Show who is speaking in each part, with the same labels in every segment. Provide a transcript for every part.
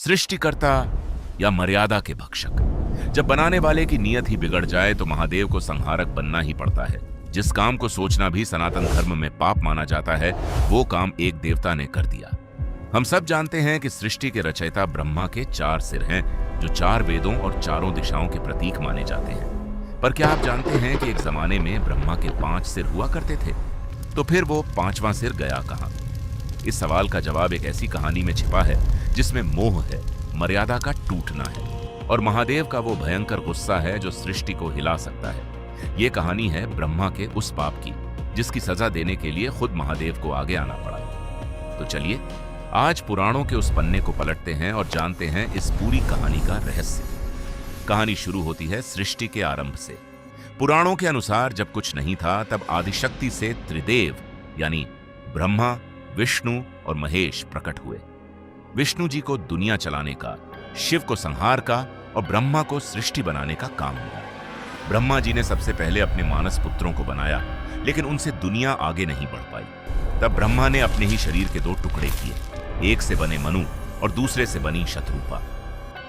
Speaker 1: सृष्टिकर्ता या मर्यादा के भक्षक। जब बनाने वाले की नीयत ही बिगड़ जाए तो महादेव को संहारक बनना ही पड़ता है। जिस काम को सोचना भी सनातन धर्म में पाप माना जाता है, वो काम एक देवता ने कर दिया। हम सब जानते हैं कि सृष्टि के रचयिता ब्रह्मा के 4 सिर हैं, जो 4 वेदों और चारों दिशाओं के प्रतीक माने जाते हैं। पर क्या आप जानते हैं कि एक जमाने में ब्रह्मा के 5 सिर हुआ करते थे? तो फिर वो 5वां सिर गया कहां? इस सवाल का जवाब एक ऐसी कहानी में छिपा है जिसमें मोह है, मर्यादा का टूटना है और महादेव का वो भयंकर गुस्सा है जो सृष्टि को हिला सकता है। ये कहानी है ब्रह्मा के उस पाप की जिसकी सजा देने के लिए खुद महादेव को आगे आना पड़ा। तो चलिए आज पुराणों के उस पन्ने को पलटते हैं और जानते हैं इस पूरी कहानी का रहस्य। कहानी शुरू होती है सृष्टि के आरंभ से। पुराणों के अनुसार जब कुछ नहीं था तब आदिशक्ति से त्रिदेव यानी ब्रह्मा, विष्णु और महेश प्रकट हुए। विष्णु जी को दुनिया चलाने का, शिव को संहार का और ब्रह्मा को सृष्टि बनाने का काम मिला। ब्रह्मा जी ने सबसे पहले अपने मानस पुत्रों को बनाया, लेकिन उनसे दुनिया आगे नहीं बढ़ पाई। तब ब्रह्मा ने अपने ही शरीर के 2 टुकड़े किए, एक से बने मनु और दूसरे से बनी शत्रुपा।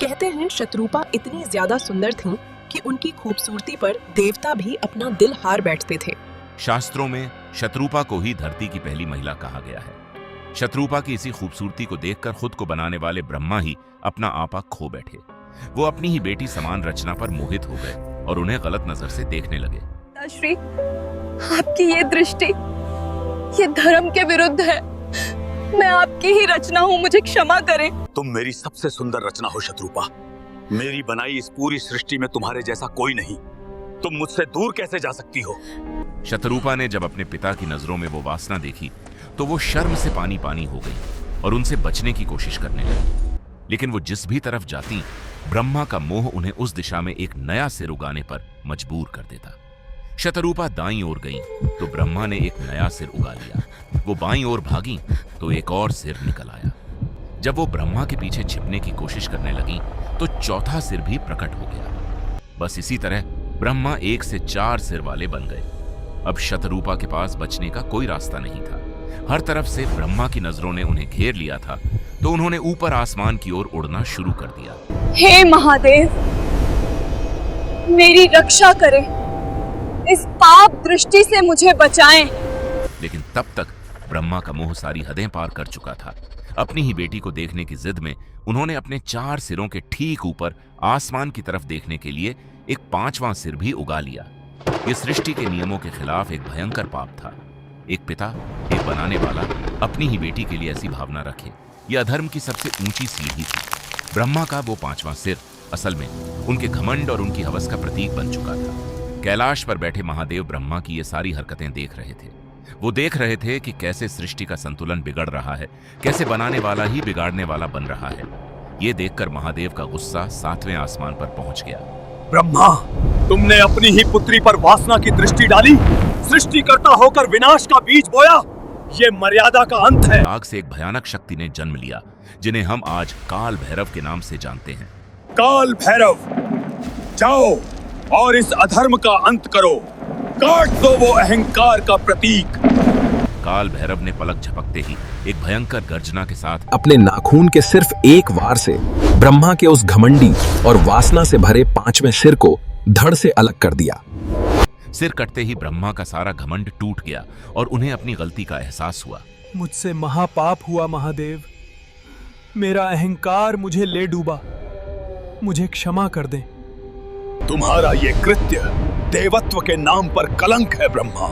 Speaker 2: कहते हैं शत्रुपा इतनी ज्यादा सुंदर थीं कि उनकी खूबसूरती पर देवता भी अपना दिल हार बैठते थे।
Speaker 1: शास्त्रों में शत्रुपा को ही धरती की पहली महिला कहा गया है। शत्रुपा की इसी खूबसूरती को देखकर खुद को बनाने वाले ब्रह्मा ही अपना आपा खो बैठे। वो अपनी ही बेटी समान रचना पर मोहित हो गए और उन्हें गलत नजर से देखने लगे।
Speaker 3: श्री, आपकी ये दृष्टि ये धर्म के विरुद्ध है। मैं आपकी ही रचना हूँ, मुझे क्षमा करें।
Speaker 4: तुम मेरी सबसे सुंदर रचना हो शत्रुपा। मेरी बनाई इस पूरी सृष्टि में तुम्हारे जैसा कोई नहीं। तुम मुझसे दूर कैसे जा सकती हो?
Speaker 1: शत्रुपा ने जब अपने पिता की नजरों में वो वासना देखी तो वो शर्म से पानी पानी हो गई और उनसे बचने की कोशिश करने लगी। लेकिन वो जिस भी तरफ जाती, ब्रह्मा का मोह उन्हें उस दिशा में एक नया सिर उगाने पर मजबूर कर देता। शतरूपा दाईं ओर गई तो ब्रह्मा ने एक नया सिर उगा लिया। वो बाईं ओर भागी तो एक और सिर निकल आया। जब वो ब्रह्मा के पीछे छिपने की कोशिश करने लगी तो चौथा सिर भी प्रकट हो गया। बस इसी तरह ब्रह्मा 1 से 4 सिर वाले बन गए। अब शतरूपा के पास बचने का कोई रास्ता नहीं था। हर तरफ से ब्रह्मा की नजरों ने उन्हें घेर लिया था, तो उन्होंने ऊपर आसमान की ओर उड़ना शुरू कर दिया।
Speaker 3: हे महादेव, मेरी रक्षा करें, इस पाप दृष्टि से मुझे बचाएं।
Speaker 1: लेकिन तब तक ब्रह्मा का मोह सारी हदें पार कर चुका था। अपनी ही बेटी को देखने की जिद में उन्होंने अपने 4 सिरों के ठीक ऊपर आसमान की तरफ देखने के लिए एक 5वां सिर भी उगा लिया। ये सृष्टि के नियमों के खिलाफ एक भयंकर पाप था। एक पिता, एक बनाने वाला अपनी ही बेटी के लिए ऐसी भावना रखे, यह अधर्म की सबसे ऊंची सीढ़ी थी। ब्रह्मा का वो 5वां सिर असल में उनके घमंड और उनकी हवस का प्रतीक बन चुका था। कैलाश पर बैठे महादेव ब्रह्मा की ये सारी हरकतें देख रहे थे। वो देख रहे थे कि कैसे सृष्टि का संतुलन बिगड़ रहा है, कैसे बनाने वाला ही बिगाड़ने वाला बन रहा है। ये देखकर महादेव का गुस्सा 7वें आसमान पर पहुंच गया।
Speaker 4: ब्रह्मा, तुमने अपनी ही पुत्री पर वासना की दृष्टि डाली, सृष्टिकर्ता होकर विनाश का बीज बोया। ये मर्यादा का अंत है।
Speaker 1: आग से एक भयानक शक्ति ने जन्म लिया, जिन्हें हम आज काल भैरव के नाम से जानते हैं।
Speaker 4: काल भैरव, जाओ और इस अधर्म का अंत करो। काट दो वो अहंकार का प्रतीक।
Speaker 1: काल भैरव ने पलक झपकते ही एक भयंकर गर्जना के साथ
Speaker 5: अपने नाखून के सिर्फ एक वार से ब्रह्मा के उस घमंडी और वासना से भरे 5वें सिर को धड़ से अलग कर दिया।
Speaker 1: सिर कटते ही ब्रह्मा का सारा घमंड टूट गया और उन्हें अपनी गलती का एहसास हुआ।
Speaker 6: मुझसे महापाप हुआ महादेव, मेरा अहंकार मुझे ले डूबा, मुझे क्षमा कर दें।
Speaker 4: तुम्हारा ये कृत्य देवत्व के नाम पर कलंक है ब्रह्मा।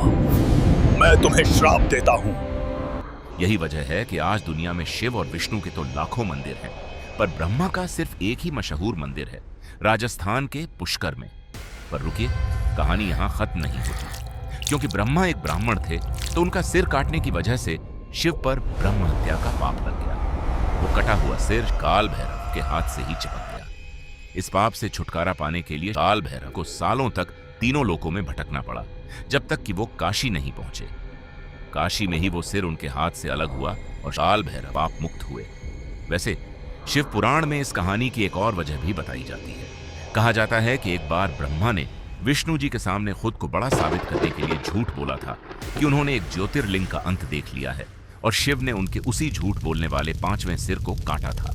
Speaker 4: मैं तुम्हें श्राप देता हूँ।
Speaker 1: यही वजह है कि आज दुनिया में शिव और विष्णु के तो लाखों मंदिर हैं, पर ब्रह्मा का सिर्फ एक ही मशहूर मंदिर है, राजस्थान के पुष्कर में। पर रुकिए, कहानी यहाँ खत्म नहीं होती, क्योंकि ब्रह्मा एक ब्राह्मण थे तो उनका सिर काटने की वजह से शिव पर ब्रह्म हत्या का पाप लग गया। वो कटा हुआ सिर काल भैरव के हाथ से ही चिपक गया। इस पाप से छुटकारा पाने के लिए काल भैरव को सालों तक तीनों लोकों में भटकना पड़ा, जब तक कि वो काशी नहीं पहुंचे। काशी में ही वो सिर उनके हाथ से अलग हुआ और काल भैरव पाप मुक्त हुए। वैसे शिव पुराण में इस कहानी की एक और वजह भी बताई जाती है। कहा जाता है कि एक बार ब्रह्मा ने विष्णु जी के सामने खुद को बड़ा साबित करने के लिए झूठ बोला था कि उन्होंने एक ज्योतिर्लिंग का अंत देख लिया है, और शिव ने उनके उसी झूठ बोलने वाले 5वें सिर को काटा था।